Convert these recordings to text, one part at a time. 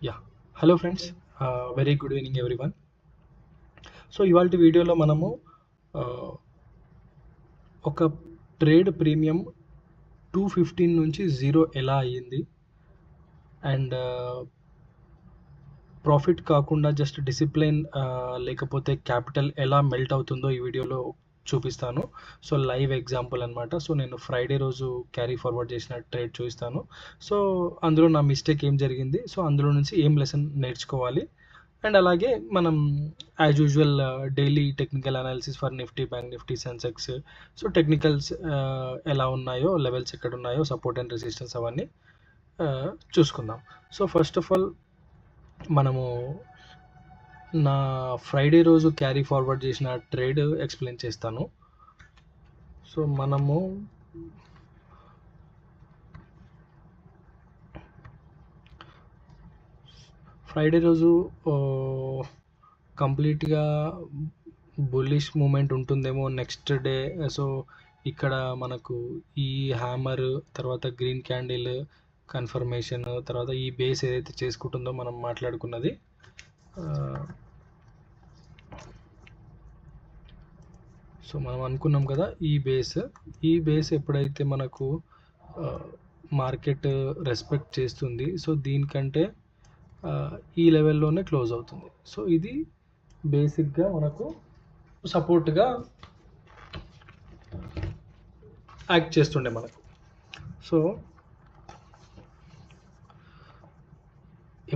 Yeah hello friends, very good evening everyone. So ఇవాళ వీడియోలో మనము ఒక ట్రేడ్ ప్రీమియం 215 నుంచి జీరో ఎలా అయ్యింది అండ్ ప్రాఫిట్ కాకుండా జస్ట్ డిసిప్లిన్ లేకపోతే క్యాపిటల్ ఎలా మెల్ట్ అవుతుందో ఈ వీడియోలో చూపిస్తాను. సో లైవ్ ఎగ్జాంపుల్ అనమాట. సో నేను ఫ్రైడే రోజు క్యారీ ఫార్వర్డ్ చేసిన ట్రేడ్ చూపిస్తాను. సో అందులో నా మిస్టేక్ ఏం జరిగింది, సో అందులో నుంచి ఏం లెసన్ నేర్చుకోవాలి అండ్ అలాగే మనం as usual daily technical analysis for Nifty, bank Nifty, Sensex, so technicals ఎలా ఉన్నాయో, లెవెల్స్ ఎక్కడ ఉన్నాయో, సపోర్ట్ అండ్ రెసిస్టెన్స్ అవన్నీ చూసుకుందాం. సో ఫస్ట్ ఆఫ్ ఆల్ మనము నా ఫ్రైడే రోజు క్యారీ ఫార్వర్డ్ చేసిన ట్రేడ్ ఎక్స్ప్లెయిన్ చేస్తాను. సో మనము ఫ్రైడే రోజు కంప్లీట్గా బుల్లిష్ మూమెంట్ ఉంటుందేమో నెక్స్ట్ డే. సో ఇక్కడ మనకు ఈ హ్యామర్ తర్వాత గ్రీన్ క్యాండిల్ కన్ఫర్మేషన్ తర్వాత ఈ బేస్ ఏదైతే చేసుకుంటుందో మనం మాట్లాడుకున్నది. సో మనం అనుకున్నాం కదా, ఈ బేస్ ఎప్పుడైతే మనకు మార్కెట్ రెస్పెక్ట్ చేస్తుంది, సో దీనికంటే ఈ లెవెల్లోనే క్లోజ్ అవుతుంది. సో ఇది బేసిక్గా మనకు సపోర్ట్గా యాక్ట్ చేస్తుండే మనకు. సో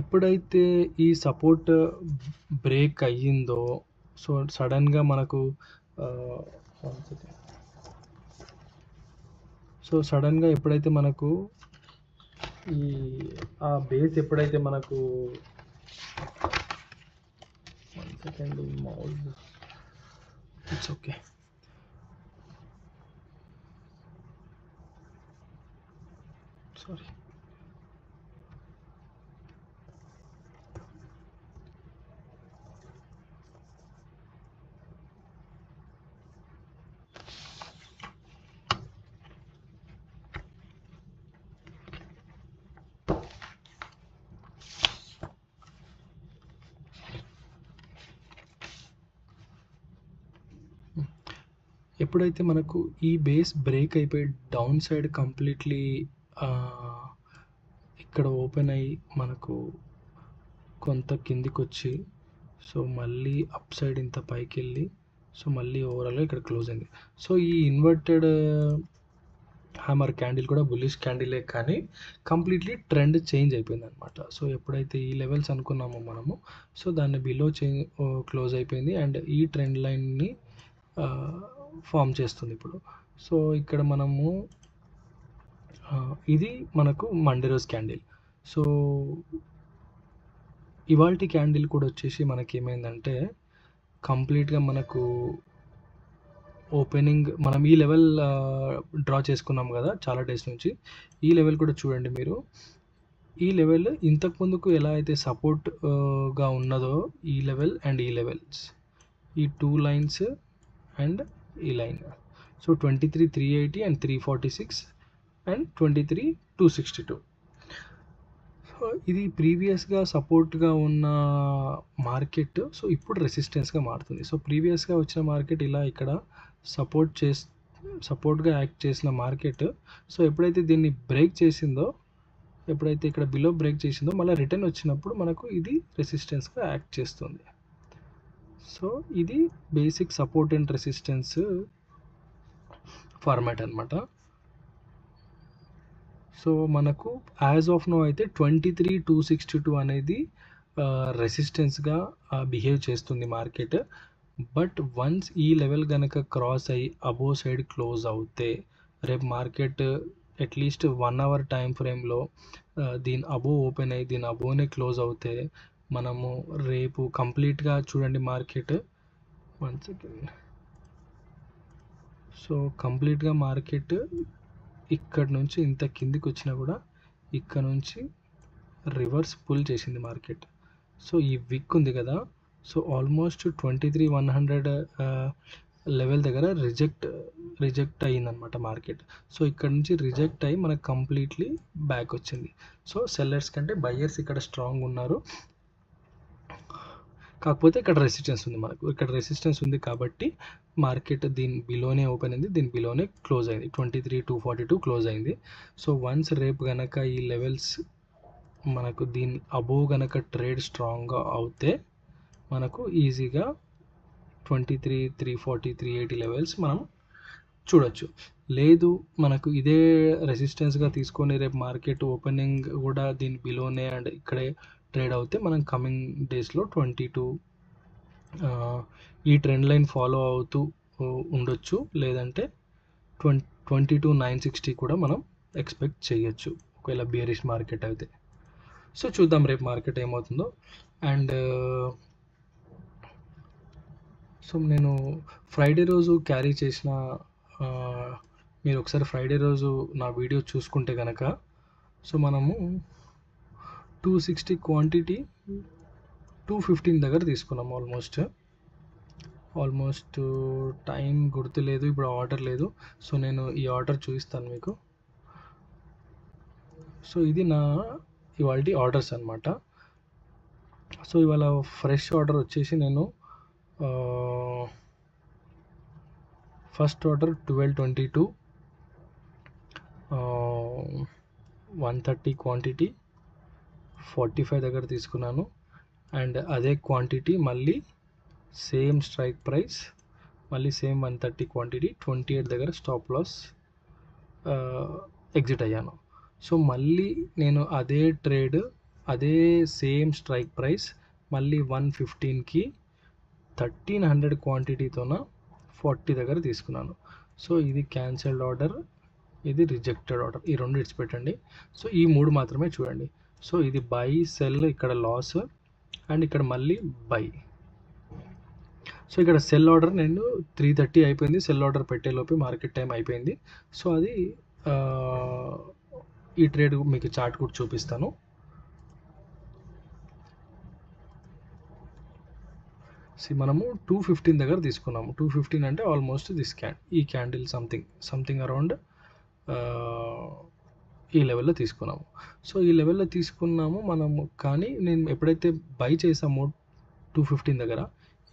ఎప్పుడైతే ఈ సపోర్ట్ బ్రేక్ అయ్యిందో, సో సడన్గా మనకు ఎప్పుడైతే మనకు ఆ బేస్ ఎప్పుడైతే మనకు ఇట్స్ ఓకే. సారీ. ఎప్పుడైతే మనకు ఈ బేస్ బ్రేక్ అయిపోయి డౌన్ సైడ్ కంప్లీట్లీ ఇక్కడ ఓపెన్ అయ్యి మనకు కొంత కిందికి వచ్చి, సో మళ్ళీ అప్ సైడ్ ఇంత పైకి వెళ్ళి, సో మళ్ళీ ఓవరాల్గా ఇక్కడ క్లోజ్ అయింది. సో ఈ ఇన్వర్టెడ్ హ్యామర్ క్యాండిల్ కూడా బుల్లిష్ క్యాండిలే, కానీ కంప్లీట్లీ ట్రెండ్ చేంజ్ అయిపోయింది అనమాట. సో ఎప్పుడైతే ఈ లెవెల్స్ అనుకున్నామో మనము, సో దాన్ని బిలో క్లోజ్ అయిపోయింది అండ్ ఈ ట్రెండ్ లైన్ని ఫామ్ చేస్తుంది ఇప్పుడు. సో ఇక్కడ మనము ఇది మనకు మండే రోజు క్యాండిల్. సో ఇవాల్టి క్యాండిల్ కూడా వచ్చేసి మనకి ఏమైందంటే కంప్లీట్గా మనకు ఓపెనింగ్ మనం ఈ లెవెల్ డ్రా చేసుకున్నాం కదా చాలా డేస్ నుంచి. ఈ లెవెల్ కూడా చూడండి మీరు, ఈ లెవెల్ ఇంతకు ముందుకు ఎలా అయితే సపోర్ట్గా ఉన్నదో ఈ లెవెల్ అండ్ ఈ లెవెల్స్, ఈ టూ లైన్స్ అండ్ ఈ line. So 23,380 and 346 and 23,262. So ఇది ప్రీవియస్గా సపోర్ట్గా ఉన్న మార్కెట్, సో ఇప్పుడు రెసిస్టెన్స్గా మారుతుంది. సో ప్రీవియస్గా వచ్చిన మార్కెట్ ఇలా ఇక్కడ సపోర్ట్గా యాక్ట్ చేసిన మార్కెట్, సో ఎప్పుడైతే దీన్ని బ్రేక్ చేసిందో, ఎప్పుడైతే ఇక్కడ బిలో బ్రేక్ చేసిందో, మళ్ళీ రిటర్న్ వచ్చినప్పుడు మనకు ఇది రెసిస్టెన్స్గా యాక్ట్ చేస్తుంది. సో ఇది basic support and resistance format అనమాట. సో మనకు యాజ్ ఆఫ్ నో అయితే 23,262 అనేది రెసిస్టెన్స్గా బిహేవ్ చేస్తుంది మార్కెట్. బట్ వన్స్ ఈ లెవెల్ కనుక క్రాస్ అయ్యి అబోవ్ సైడ్ క్లోజ్ అవుతే, రేపు మార్కెట్ అట్లీస్ట్ 1 అవర్ టైం ఫ్రేమ్లో దీని అబోవ్ ఓపెన్ అయ్యి దీని అబోవ్నే క్లోజ్ అవుతే, మనము రేపు కంప్లీట్గా చూడండి మార్కెట్ 1 సెకండ్. సో కంప్లీట్గా మార్కెట్ ఇక్కడ నుంచి ఇంత కిందికి వచ్చినా కూడా ఇక్కడ నుంచి రివర్స్ పుల్ చేసింది మార్కెట్. సో ఈ విక్ ఉంది కదా, సో ఆల్మోస్ట్ 23,100 లెవెల్ దగ్గర రిజెక్ట్ అయ్యిందనమాట మార్కెట్. సో ఇక్కడ నుంచి రిజెక్ట్ అయ్యి మనకు కంప్లీట్లీ బ్యాక్ వచ్చింది. సో సెల్లర్స్ కంటే బయ్యర్స్ ఇక్కడ స్ట్రాంగ్ ఉన్నారు. కాకపోతే ఇక్కడ రెసిస్టెన్స్ ఉంది, మనకు ఇక్కడ రెసిస్టెన్స్ ఉంది కాబట్టి మార్కెట్ దీని బిలోనే ఓపెన్ అయింది, దీని బిలోనే క్లోజ్ అయింది. 23,242 క్లోజ్ అయింది. సో వన్స్ రేపు కనుక ఈ లెవెల్స్ మనకు దీని అబోవ్ కనుక ట్రేడ్ స్ట్రాంగ్గా అవుతే మనకు ఈజీగా 23,340 380 లెవెల్స్ మనం చూడొచ్చు. లేదు మనకు ఇదే రెసిస్టెన్స్గా తీసుకొని రేపు మార్కెట్ ఓపెనింగ్ కూడా దీని బిలోనే అండ్ ఇక్కడే ట్రేడ్ అవుతే మనం కమింగ్ డేస్లో 22 ఈ ట్రెండ్ లైన్ ఫాలో అవుతూ ఉండొచ్చు, లేదంటే 22,960 కూడా మనం ఎక్స్పెక్ట్ చేయొచ్చు ఒకవేళ బేరిష్ మార్కెట్ అయితే. సో చూద్దాం రేపు మార్కెట్ ఏమవుతుందో. అండ్ సో నేను ఫ్రైడే రోజు క్యారీ చేసిన, మీరు ఒకసారి ఫ్రైడే రోజు నా వీడియో చూసుకుంటే కనుక, సో మనము 260 క్వాంటిటీ 215 దగ్గర తీసుకున్నాము. ఆల్మోస్ట్ టైం గుర్తులేదు, ఇప్పుడు ఆర్డర్ లేదు. సో నేను ఈ ఆర్డర్ చూపిస్తాను మీకు. సో ఇది నా ఇవాళ ఆర్డర్స్ అనమాట. సో ఇవాళ ఫ్రెష్ ఆర్డర్ వచ్చేసి నేను ఫస్ట్ ఆర్డర్ 1222 130 క్వాంటిటీ 45 దగ్గర తీసుకున్నాను. అండ్ అదే క్వాంటిటీ మళ్ళీ సేమ్ స్ట్రైక్ ప్రైస్, మళ్ళీ సేమ్ 130 క్వాంటిటీ 28 దగ్గర స్టాప్ లాస్ ఎగ్జిట్ అయ్యాను. సో మళ్ళీ నేను అదే ట్రేడ్, అదే సేమ్ స్ట్రైక్ ప్రైస్ మళ్ళీ 115కి 1300 క్వాంటిటీతోన 40 దగ్గర తీసుకున్నాను. సో ఇది క్యాన్సిల్డ్ ఆర్డర్, ఇది రిజెక్టెడ్ ఆర్డర్, ఈ రెండు ఇడిచిపెట్టండి. సో ఈ మూడు మాత్రమే చూడండి. సో ఇది బై, సెల్, ఇక్కడ లాస్, అండ్ ఇక్కడ మళ్ళీ బై. సో ఇక్కడ సెల్ ఆర్డర్ నేను 3:30 అయిపోయింది, సెల్ ఆర్డర్ పెట్టేలోపు మార్కెట్ టైం అయిపోయింది. సో అది ఈ ట్రేడ్ మీకు చార్ట్ కూడా చూపిస్తాను. మనము 215 దగ్గర తీసుకున్నాము. 215 అంటే ఆల్మోస్ట్ దిస్ ఈ క్యాండిల్ సంథింగ్ అరౌండ్ ఈ లెవెల్లో తీసుకున్నాము. సో ఈ లెవెల్లో తీసుకున్నాము మనము, కానీ నేను ఎప్పుడైతే బై చేసామో 215 దగ్గర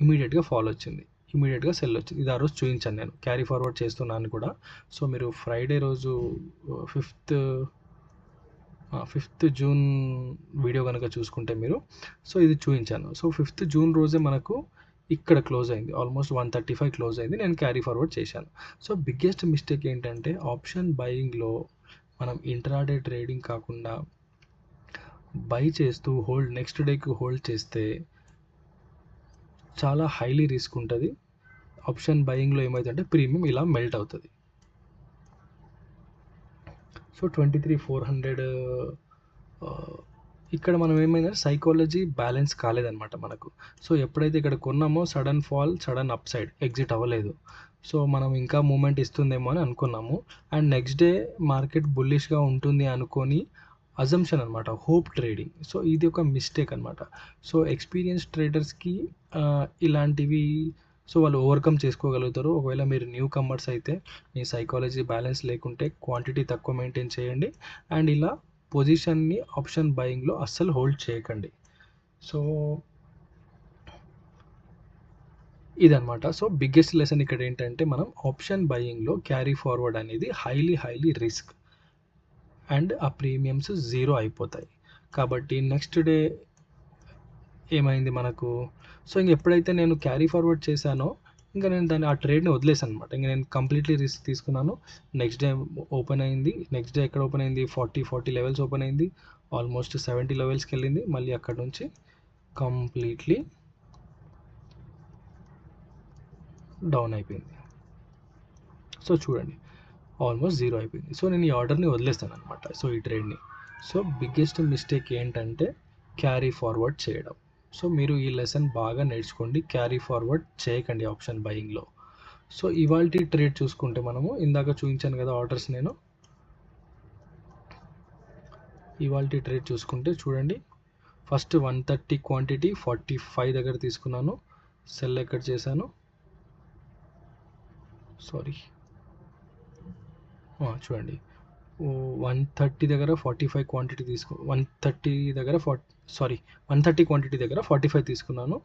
ఇమీడియట్గా ఫాల్ వచ్చింది, ఇమీడియట్గా సెల్ వచ్చింది. ఇది ఆ రోజు చూపించాను నేను, క్యారీ ఫార్వర్డ్ చేస్తున్నాను కూడా. సో మీరు ఫ్రైడే రోజు 5th జూన్ వీడియో కనుక చూసుకుంటే మీరు, సో ఇది చూపించాను. సో 5th జూన్ రోజే మనకు ఇక్కడ క్లోజ్ అయింది, ఆల్మోస్ట్ 135 క్లోజ్ అయింది, నేను క్యారీ ఫార్వర్డ్ చేశాను. సో బిగ్గెస్ట్ మిస్టేక్ ఏంటంటే ఆప్షన్ బయింగ్లో మనం ఇంట్రాడే ట్రేడింగ్ కాకుండా బై చేస్తూ నెక్స్ట్ డేకి హోల్డ్ చేస్తే చాలా హైలీ రిస్క్ ఉంటుంది. ఆప్షన్ బయింగ్లో ఏమవుతుందంటే ప్రీమియం ఇలా మెల్ట్ అవుతుంది. సో 23,400 ఇక్కడ మనం ఏమైందంటే సైకాలజీ బ్యాలెన్స్ కాలేదన్నమాట మనకు. సో ఎప్పుడైతే ఇక్కడ కొన్నామో sudden fall, sudden up side exit అవ్వలేదు. సో మనం ఇంకా మూమెంట్ ఇస్తుందేమో అని అనుకున్నాము. అండ్ నెక్స్ట్ డే మార్కెట్ బుల్లిష్గా ఉంటుంది అనుకొని అజంప్షన్ అనమాట, హోప్ ట్రేడింగ్. సో ఇది ఒక మిస్టేక్ అనమాట. సో ఎక్స్పీరియన్స్ ట్రేడర్స్కి ఇలాంటివి సో వాళ్ళు ఓవర్కమ్ చేసుకోగలుగుతారు. ఒకవేళ మీరు న్యూ కమర్స్ అయితే మీ సైకాలజీ బ్యాలెన్స్ లేకుంటే క్వాంటిటీ తక్కువ మెయింటైన్ చేయండి. అండ్ ఇలా పొజిషన్ని ఆప్షన్ బయింగ్లో అస్సలు హోల్డ్ చేయకండి. సో ఇదనమాట. సో బిగ్గెస్ట్ లెసన్ ఇక్కడ ఏంటంటే మనం ఆప్షన్ బయింగ్లో క్యారీ ఫార్వర్డ్ అనేది హైలీ రిస్క్, అండ్ ఆ ప్రీమియమ్స్ 0 అయిపోతాయి. కాబట్టి నెక్స్ట్ డే ఏమైంది మనకు, సో ఇంక ఎప్పుడైతే నేను క్యారీ ఫార్వర్డ్ చేశానో ఇంకా నేను ఆ ట్రేడ్ని వదిలేసాను అనమాట. ఇంకా నేను కంప్లీట్లీ రిస్క్ తీసుకున్నాను. నెక్స్ట్ డే ఓపెన్ అయింది, నెక్స్ట్ డే ఎక్కడ ఓపెన్ అయింది, 40 లెవెల్స్ ఓపెన్ అయింది, ఆల్మోస్ట్ 70 లెవెల్స్కి వెళ్ళింది, మళ్ళీ అక్కడ నుంచి కంప్లీట్లీ డౌన్ అయిపోయింది. సో చూడండి ఆల్మోస్ట్ 0 అయిపోయింది. సో నేను ఈ ఆర్డర్ని వదిలేస్తాను అనమాట, సో ఈ ట్రేడ్ని. సో బిగ్గెస్ట్ మిస్టేక్ ఏంటంటే క్యారీ ఫార్వర్డ్ చేయడం. సో మీరు ఈ లెసన్ బాగా నేర్చుకోండి, క్యారీ ఫార్వర్డ్ చేయకండి ఆప్షన్ బయింగ్లో. సో ఇవాల్టి ట్రేడ్ చూసుకుంటే మనము ఇందాక చూపించాను కదా ఆర్డర్స్, నేను ఇవాల్టి ట్రేడ్ చూసుకుంటే చూడండి, ఫస్ట్ 130 క్వాంటిటీ 45 దగ్గర తీసుకున్నాను, సెల్ ఎక్కడ చేశాను, సారీ చూడండి 130 దగ్గర 45 క్వాంటిటీ 130 దగ్గర 130 క్వాంటిటీ దగ్గర 45 తీసుకున్నాను.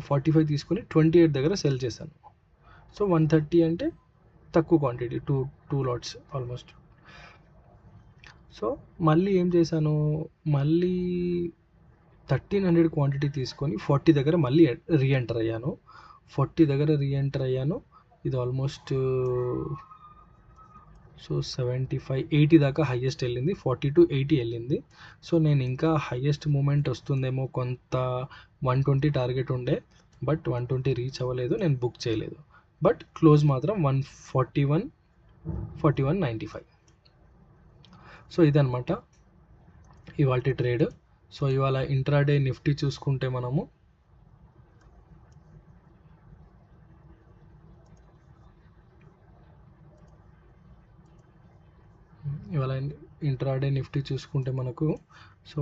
45 తీసుకుని 28 దగ్గర సెల్ చేశాను. సో 130 అంటే తక్కువ quantity, two LADS almost. So మళ్ళీ ఏం చేశాను, మళ్ళీ 1300 క్వాంటిటీ తీసుకొని 40 దగ్గర మళ్ళీ రీఎంటర్ అయ్యాను. 40 దగ్గర రీఎంటర్ అయ్యాను. ఇది ఆల్మోస్ట్ 75 80 దాకా హైయెస్ట్ వెళ్ళింది. 40 to 80 వెళ్ళింది. సో నేను ఇంకా హైయెస్ట్ మూమెంట్ వస్తుందేమో, కొంత 120 టార్గెట్ ఉండే, బట్ 120 రీచ్ అవ్వలేదు, నేను బుక్ చేయలేదు. బట్ క్లోజ్ మాత్రం 41.95. సో ఇదనమాట ఇవాల్టి ట్రేడ్. సో ఇవాళ ఇంట్రాడే నిఫ్టీ చూసుకుంటే మనము ఇవాళ ఇంట్రాడే నిఫ్టీ చూసుకుంటే మనకు so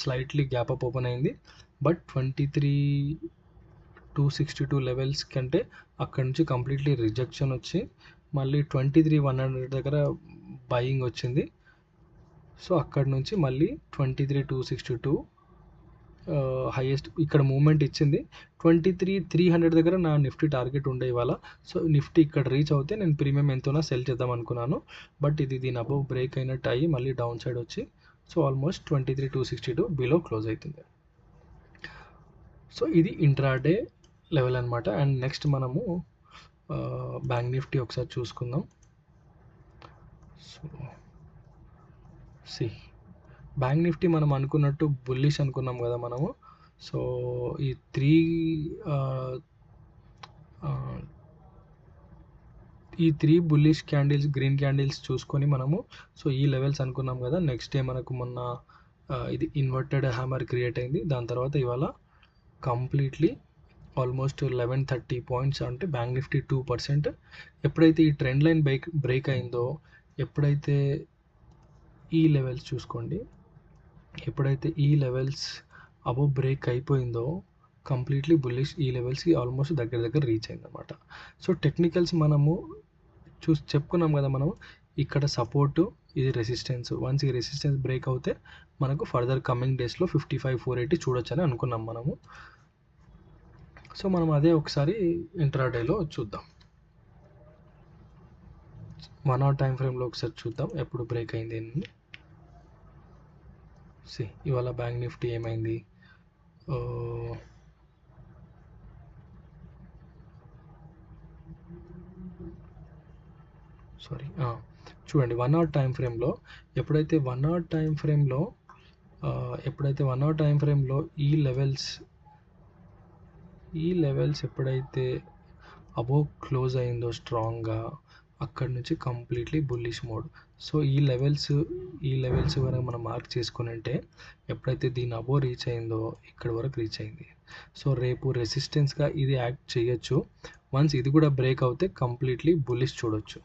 slightly gap up open అయింది. బట్ 23,262 లెవెల్స్ కంటే అక్కడ నుంచి కంప్లీట్లీ రిజెక్షన్ వచ్చి మళ్ళీ 23,100 దగ్గర బయింగ్ వచ్చింది. సో అక్కడ నుంచి మళ్ళీ 23,262 హైయెస్ట్ ఇక్కడ మూమెంట్ ఇచ్చింది. 23,300 దగ్గర నా నిఫ్టీ టార్గెట్ ఉండే ఇవాళ. సో నిఫ్టీ ఇక్కడ రీచ్ అవుతే నేను ప్రీమియం ఎంతోనా సెల్ చేద్దాం అనుకున్నాను. బట్ ఇది దీని అబవ్ బ్రేక్ అయినట్టు అయ్యి మళ్ళీ డౌన్ సైడ్ వచ్చి సో ఆల్మోస్ట్ 23,262 బిలో క్లోజ్ అవుతుంది. సో ఇది ఇంట్రాడే లెవెల్ అనమాట. అండ్ నెక్స్ట్ మనము బ్యాంక్ నిఫ్టీ ఒకసారి చూసుకుందాం. సో బ్యాంక్ నిఫ్టీ మనం అనుకున్నట్టు బుల్లిష్ అనుకున్నాం కదా మనము. సో ఈ three bullish candles, green candles చూసుకొని మనము సో ఈ లెవెల్స్ అనుకున్నాం కదా. నెక్స్ట్ డే మనకు మొన్న ఇది ఇన్వర్టెడ్ హ్యామర్ క్రియేట్ అయింది. దాని తర్వాత ఇవాళ కంప్లీట్లీ ఆల్మోస్ట్ 1130 పాయింట్స్, అంటే బ్యాంక్ నిఫ్టీ 2%. ఎప్పుడైతే ఈ ట్రెండ్ లైన్ బ్రేక్ అయిందో, ఎప్పుడైతే ఈ లెవెల్స్ చూసుకోండి, ఎప్పుడైతే ఈ లెవెల్స్ అబవ్ బ్రేక్ అయిపోయిందో కంప్లీట్లీ బుల్లిష్ ఈ లెవెల్స్కి ఆల్మోస్ట్ దగ్గర రీచ్ అయిందన్నమాట. సో టెక్నికల్స్ మనము చెప్పుకున్నాం కదా, మనం ఇక్కడ సపోర్టు, ఇది రెసిస్టెన్స్. వన్స్ ఈ రెసిస్టెన్స్ బ్రేక్ అవుతే మనకు ఫర్దర్ కమింగ్ డేస్లో 55,480 చూడొచ్చు అని అనుకున్నాం మనము. సో మనం అదే ఒకసారి ఇంట్రాడేలో చూద్దాం. 1 hour టైం ఫ్రేమ్లో ఒకసారి చూద్దాం ఎప్పుడు బ్రేక్ అయింది అని. ఇవాళ బ్యాంక్ నిఫ్టీ ఏమైంది, చూడండి 1 hour టైం ఫ్రేమ్లో ఎప్పుడైతే 1 hour టైం ఫ్రేమ్లో ఈ లెవెల్స్ ఎప్పుడైతే అబోవ్ క్లోజ్ అయిందో స్ట్రాంగ్గా, అక్కడ నుంచి కంప్లీట్లీ బుల్లిష్ మోడ్. సో ఈ లెవెల్స్ కనుక మనం మార్క్ చేసుకుని అంటే ఎప్పుడైతే దీని అబోవ్ రీచ్ అయిందో ఇక్కడ వరకు రీచ్ అయింది. సో రేపు రెసిస్టెన్స్గా ఇది యాక్ట్ చేయొచ్చు. వన్స్ ఇది కూడా బ్రేక్ అవుతే కంప్లీట్లీ బుల్లిష్ చూడొచ్చు.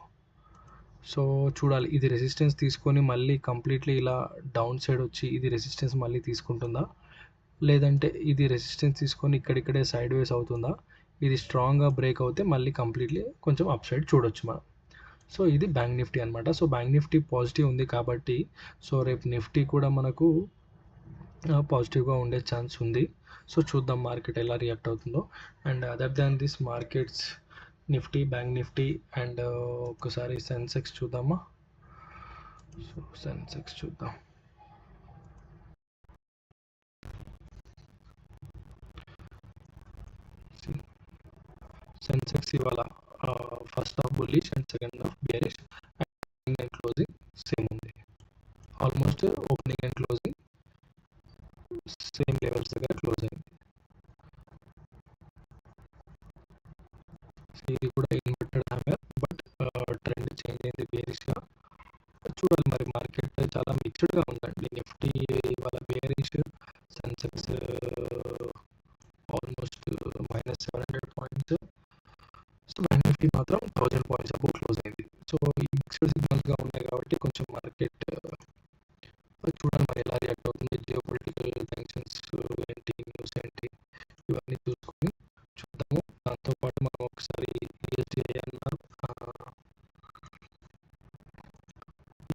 సో చూడాలి, ఇది రెసిస్టెన్స్ తీసుకొని మళ్ళీ కంప్లీట్లీ ఇలా డౌన్ సైడ్ వచ్చి ఇది రెసిస్టెన్స్ మళ్ళీ తీసుకుంటుందా, లేదంటే ఇది రెసిస్టెన్స్ తీసుకొని ఇక్కడిక్కడే సైడ్ వేస్ అవుతుందా. ఇది స్ట్రాంగ్గా బ్రేక్ అవుతే మళ్ళీ కంప్లీట్లీ కొంచెం అప్ సైడ్ చూడొచ్చు మనం. సో ఇది బ్యాంక్ నిఫ్టీ అనమాట. సో బ్యాంక్ నిఫ్టీ పాజిటివ్ ఉంది కాబట్టి సో రేపు నిఫ్టీ కూడా మనకు పాజిటివ్గా ఉండే ఛాన్స్ ఉంది. సో చూద్దాం మార్కెట్ ఎలా రియాక్ట్ అవుతుందో. And other than this markets, Nifty, bank Nifty and ఒకసారి సెన్సెక్స్ చూద్దామా. సో సెన్సెక్స్ చూద్దాం. సెన్సెక్స్ ఇవాళ first half bullish and second half bearish, and closing same ఉంది. Almost opening and closing same levels దగ్గర close అయింది. ఇది కూడా inverted hammer, but trend change అయింది బేరిష్గా. చూడాలి మరి, మార్కెట్ చాలా మిక్స్డ్గా ఉందండి. నిఫ్టీ ఇవాళ bearish, Sensex almost -700 points. So bank Nifty మాత్రం 1000 పాయింట్స్ అబౌవ్ క్లోజ్ అయింది. సో ఈ మిక్స్డ్ సిగ్నల్గా ఉన్నాయి కాబట్టి కొంచెం మార్కెట్ చూడాలి మరి ఎలా రియాక్ట్ అవుతుంది. జియో పొలిటికల్ టెన్షన్స్ ఏంటి, న్యూస్ ఏంటి, ఇవన్నీ చూసుకొని చూద్దాము. దాంతోపాటు మనం ఒకసారి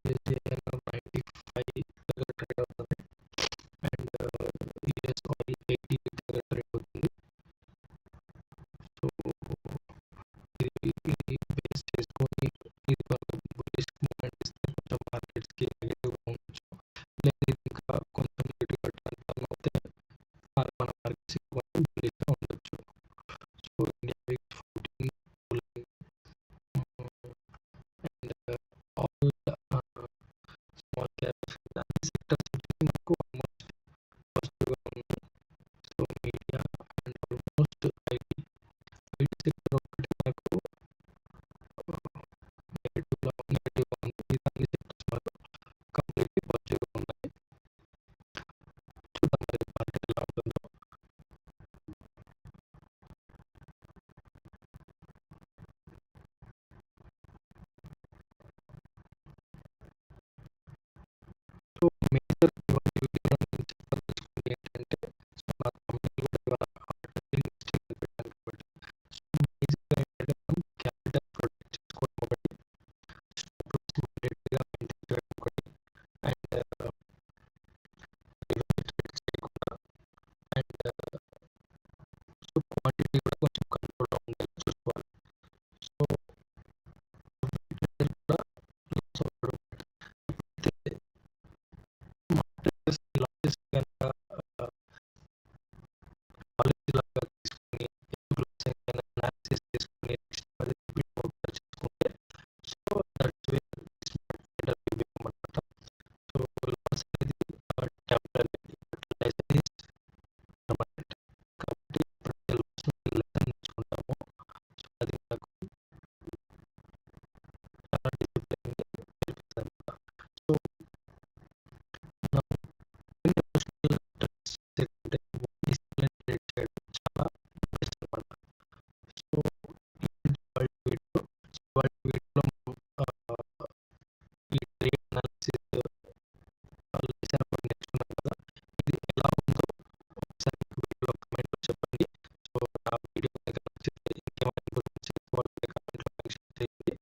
యూఎస్ఏ 95 దగ్గర ట్రేడ్ అవుతుంది అండ్ యూఎస్ ఆయిల్ 80 దగ్గర ట్రేడ్ అవుతుంది. సో ఇది బేస్ చేసుకొని ఇది బుల్లిష్ మూవ్మెంట్ ఇస్తే కొంచెం మార్కెట్స్కి నెగిటివ్గా ఉండొచ్చు, లేదా ఇది ఇంకా కొంచెం నెగిటివ్గా టర్న్ అవుతే మన మార్కెట్స్ కొంచెం బుల్లిష్గా ఉండొచ్చు. So India VIX 14 and all small caps అన్ని సెక్టర్స్ వచ్చేసి మనకు ఆల్మోస్ట్ పాజిటివ్గా ఉన్నాయి. So media and almost IT sector ఒకటి మనకు నెగిటివ్గా ఉంది. ఇది అన్ని సెక్టర్స్ మనకు కంప్లీట్లీ పాజిటివ్గా ఉన్నాయి. చూద్దాం మరి మార్కెట్ ఎలా ఉంటుందో. సో మేజర్ ఇవాళ వీడియోలో నేను చెప్పదలుచుకుంది ఏంటంటే, సో నా కంపెనీ కూడా ఇవాళ మిస్టేక్ పెట్టాను కాబట్టి, సో మేజర్గా ఏంటంటే మనం క్యాపిటల్ ప్రొటెక్ట్ చేసుకోవడం ఒకటి, స్టాప్ లాస్ మోడరేట్గా మెయింటైన్ చేయడం ఒకటి, అండ్ ట్రేడ్స్ చేయకుండా, అండ్ సో క్వాంటిటీ కూడా కొంచెం కంట్రోల్లో ఉండేలా చూసుకోవాలి. సో వీటి కూడా లాస్ అవ్వడం, అయితే మార్కెట్స్ లాసెస్ కనుక కాలేజ్ లాగా తీసుకొని అనాలిసిస్ చేసుకొని నెక్స్ట్ అది రిపీట్ అవుట్ చేసుకుంటే, so that's way trader will become అనమాట. సో లాస్ అనేది టెంపరరీ, లెసన్ ఈజ్ పర్మనెంట్. కాబట్టి ప్రతి లాస్ లెసన్ నేర్చుకుంటాము. సో అది మనకు చాలా డిసిప్లిన్ నేర్పిస్తుంది అనమాట. సో మనం ఎమోషనల్ ట్రేడ్స్ లేకుంటే డిసిప్లిన్ ట్రేడ్ చేయడం చాలా బెస్ట్ అనమాట. సో ఇవాళ వీడియోలో మనం ఈ ట్రేడ్ అనాలిసిస్ లెసన్ ఒకటి నేర్చుకున్నాం కదా. ఇది ఎలా ఉందో ఒకసారి వీడియో కమెంట్లో చెప్పండి. సో నా వీడియో కనుక నచ్చితే ఇంకేమైనా ఇంప్రూవ్మెంట్ చేసుకోవాలంటే కమెంట్లో మెన్షన్ చేయండి.